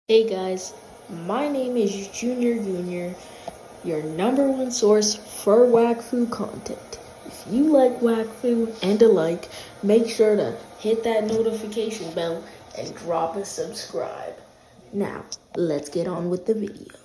Hey guys, my name is Junior, your number one source for Wakfu content. If you like Wakfu and alike, make sure to hit that notification bell and drop a subscribe. Now, let's get on with the video.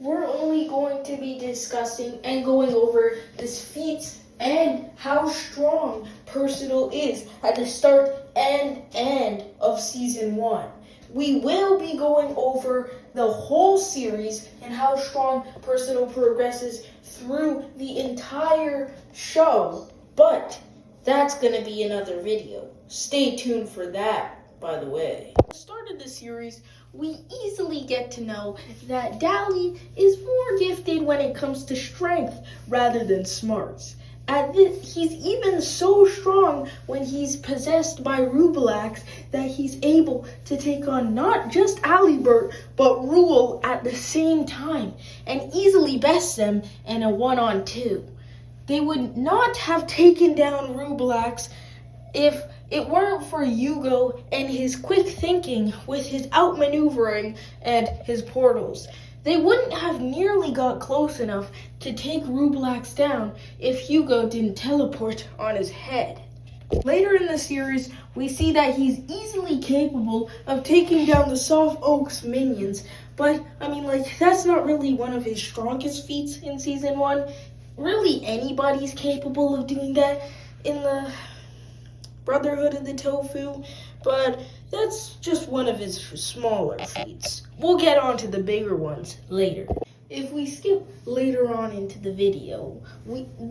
We're only going to be discussing and going over his feats and how strong Percedal is at the start and end of Season 1. We will be going over the whole series and how strong Percedal progresses through the entire show, but that's going to be another video. Stay tuned for that, by the way. At the start of the series, we easily get to know that Dally is more gifted when it comes to strength rather than smarts. He's even so strong when he's possessed by Rubelax that he's able to take on not just Alibert, but Rule at the same time and easily best them in a 1-on-2. They would not have taken down Rubelax if it weren't for Hugo and his quick thinking with his outmaneuvering and his portals. They wouldn't have nearly got close enough to take Rubelax down if Hugo didn't teleport on his head. Later in the series, we see that he's easily capable of taking down the Soft Oak's minions, but that's not really one of his strongest feats in Season 1. Really, anybody's capable of doing that in the Brotherhood of the Tofu, but that's just one of his smaller feats. We'll get on to the bigger ones later. If we skip later on into the video,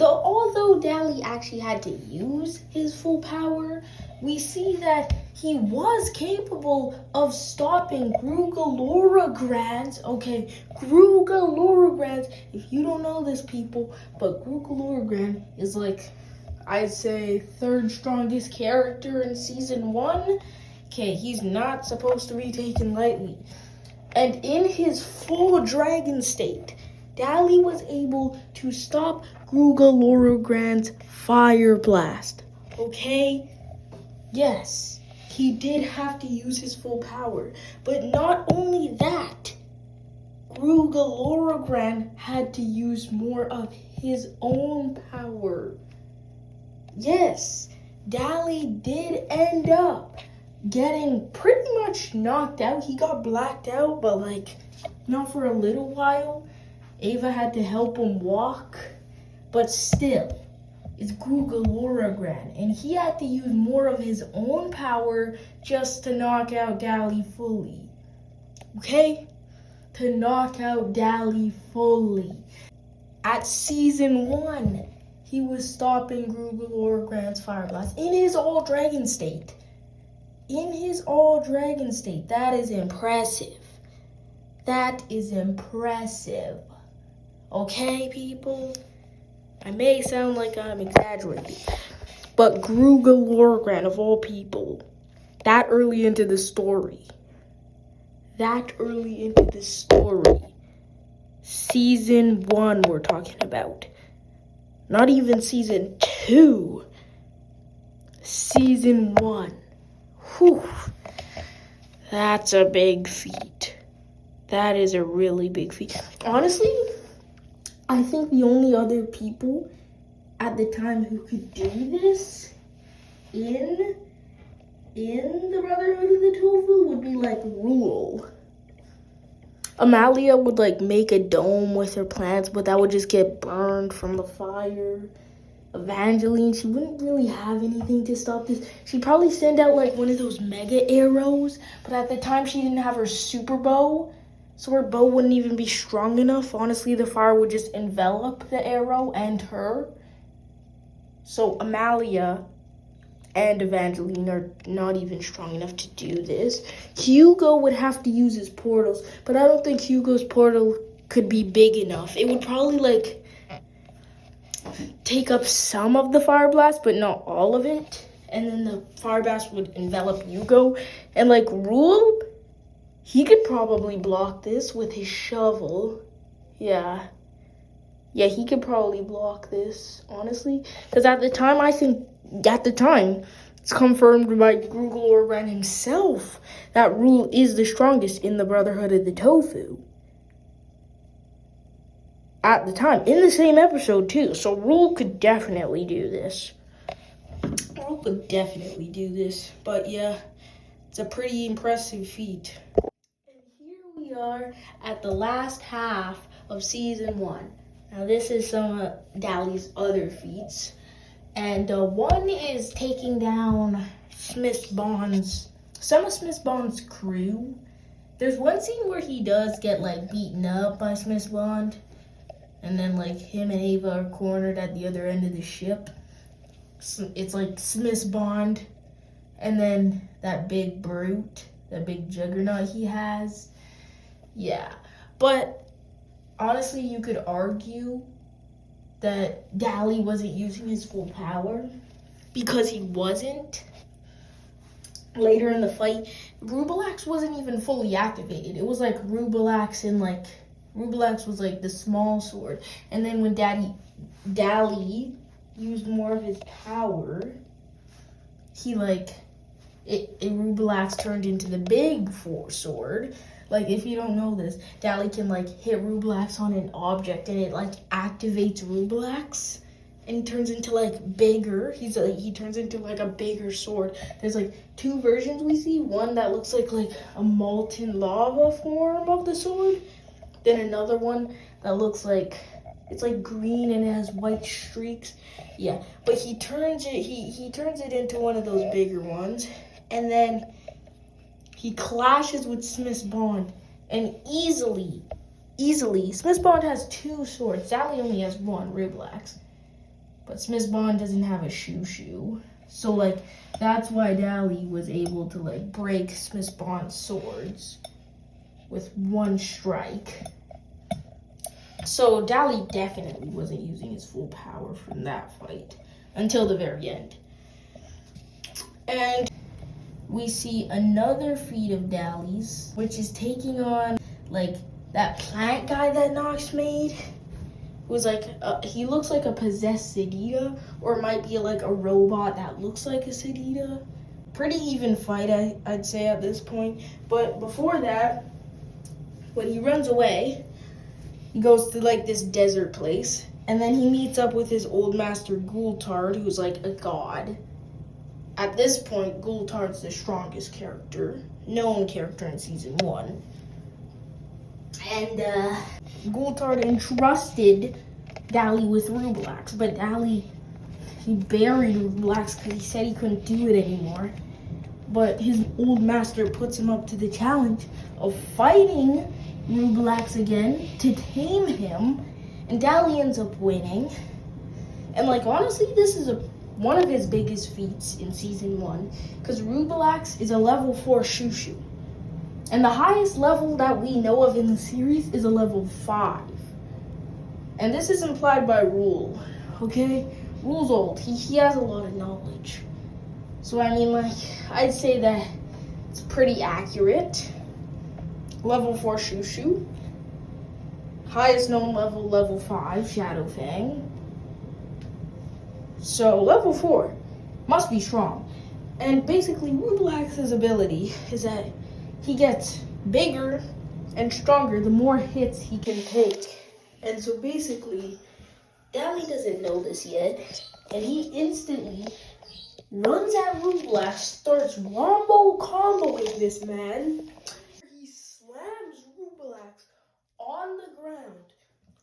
although Dally actually had to use his full power, we see that he was capable of stopping Grugaloragrands. Okay, Grugaloragrands, if you don't know this, people, but Grugaloragran is I'd say third strongest character in Season 1. Okay, he's not supposed to be taken lightly. And in his full dragon state, Dally was able to stop Grugalorogrand's fire blast. Okay? Yes, he did have to use his full power. But not only that, Grugalorogrand had to use more of his own power. Yes, Dally did end up getting pretty much knocked out. He got blacked out, but not for a little while. Ava had to help him walk, but still, it's Grugaloragran, and he had to use more of his own power just to knock out Dally fully. Okay? To knock out Dally fully. At Season 1, he was stopping Grugalorogrand's fire blast in his all dragon state. In his all dragon state. That is impressive. That is impressive. Okay, people? I may sound like I'm exaggerating, but Grugalorogrand, of all people, that early into the story, Season 1 we're talking about. Not even Season 2. Season 1. Whew. That's a big feat. That is a really big feat. Honestly, I think the only other people at the time who could do this in the Brotherhood of the Tofu would be Rule. Amalia would make a dome with her plants, but that would just get burned from the fire. Evangeline, she wouldn't really have anything to stop this. She'd probably send out one of those mega arrows, but at the time she didn't have her super bow, so her bow wouldn't even be strong enough. Honestly, the fire would just envelop the arrow and her. So Amalia and Evangeline are not even strong enough to do this. Hugo would have to use his portals, but I don't think Hugo's portal could be big enough. It would probably take up some of the fire blast, but not all of it. And then the fire blast would envelop Hugo. And Rule, he could probably block this with his shovel. Yeah, he could probably block this, honestly. Because at the time, It's confirmed by Grugalorgan himself that Rule is the strongest in the Brotherhood of the Tofu. At the time, in the same episode too. So Rule could definitely do this. But yeah, it's a pretty impressive feat. And here we are at the last half of season 1. Now this is some of Dali's other feats. And one is taking down some of Smith Bond's crew. There's one scene where he does get like beaten up by Smith Bond. And then like him and Ava are cornered at the other end of the ship. It's like Smith Bond and then that big brute, that big juggernaut he has. Yeah. But honestly, you could argue that Dali wasn't using his full power because he wasn't. Later in the fight, Rubelax wasn't even fully activated. It was like Rubelax was like the small sword. And then when Dali used more of his power, Rubelax turned into the big sword. Like, if you don't know this, Dali can, like, hit Rubelax on an object, and it, like, activates Rubelax, and he turns into, like, bigger. He turns into, like, a bigger sword. There's, like, 2 versions we see. One that looks like a molten lava form of the sword. Then another one that looks like, it's, like, green, and it has white streaks. Yeah, but he turns it into one of those bigger ones, and then he clashes with Smith Bond, and easily, Smith Bond has 2 swords. Dali only has 1, Rubelax. But Smith Bond doesn't have a shoo-shoo. So, like, that's why Dali was able to, like, break Smith Bond's swords with 1 strike. So, Dali definitely wasn't using his full power from that fight until the very end. And we see another feat of Dali's, which is taking on, like, that plant guy that Nox made. Was like, he looks like a possessed Sedita, or it might be like a robot that looks like a Sedita. Pretty even fight, I'd say at this point. But before that, when he runs away, he goes to like this desert place, and then he meets up with his old master Gultard, who's like a god. At this point, Gultard's the strongest known character in season 1. And Gultard entrusted Dali with Rubelax, but Dali, he buried Rubelax because he said he couldn't do it anymore. But his old master puts him up to the challenge of fighting Rubelax again to tame him, and Dali ends up winning. And like, honestly, this is one of his biggest feats in season 1, because Rubelax is a level 4 shoo-shoo. And the highest level that we know of in the series is a level 5. And this is implied by Rule, okay? Rule's old. He has a lot of knowledge. So, I mean, like, I'd say that it's pretty accurate. Level 4 shoo-shoo. Highest known level, level 5, Shadow Fang. So, level 4 must be strong. And basically, Rubelax's ability is that he gets bigger and stronger the more hits he can take. And so basically, Dali doesn't know this yet, and he instantly runs at Rubelax, starts comboing this man. He slams Rubelax on the ground.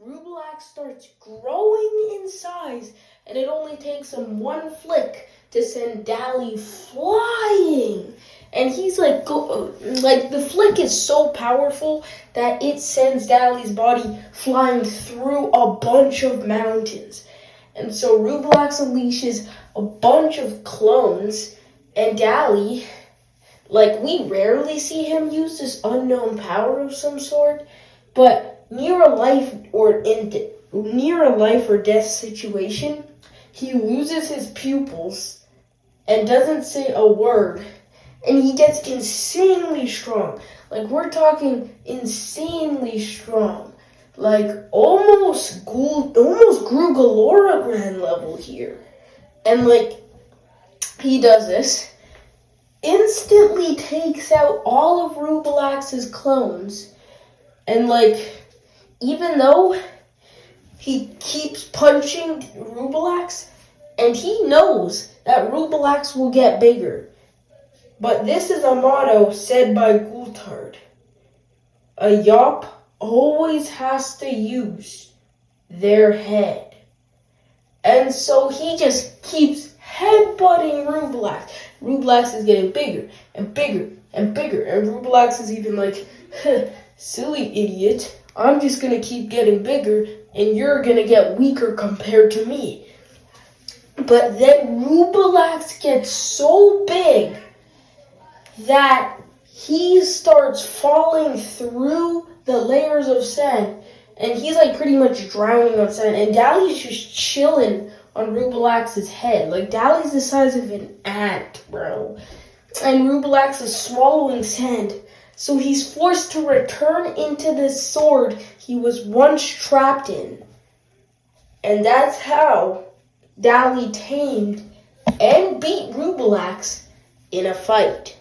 Rubelax starts growing in size, and it only takes him 1 flick to send Dali flying. And he's like, the flick is so powerful that it sends Dali's body flying through a bunch of mountains. And so Rubelax unleashes a bunch of clones, and Dali, like, we rarely see him use this unknown power of some sort, but near a life or death situation, he loses his pupils and doesn't say a word. And he gets insanely strong. Like, we're talking insanely strong. Like, almost Grugalora grand level here. And, like, he does this, instantly takes out all of Rubalax's clones, and even though he keeps punching Rubalax, and he knows that Rubalax will get bigger. But this is a motto said by Gultard. A Yop always has to use their head. And so he just keeps headbutting Rubalax. Rubalax is getting bigger and bigger and bigger. And Rubalax is even like, silly idiot, I'm just going to keep getting bigger and you're going to get weaker compared to me. But then Rubalax gets so big that he starts falling through the layers of sand, and he's pretty much drowning on sand, and Dally's just chilling on Rubalax's head. Dally's the size of an ant, bro. And Rubalax is swallowing sand, so he's forced to return into the sword he was once trapped in. And that's how Dally tamed and beat Rubalax in a fight.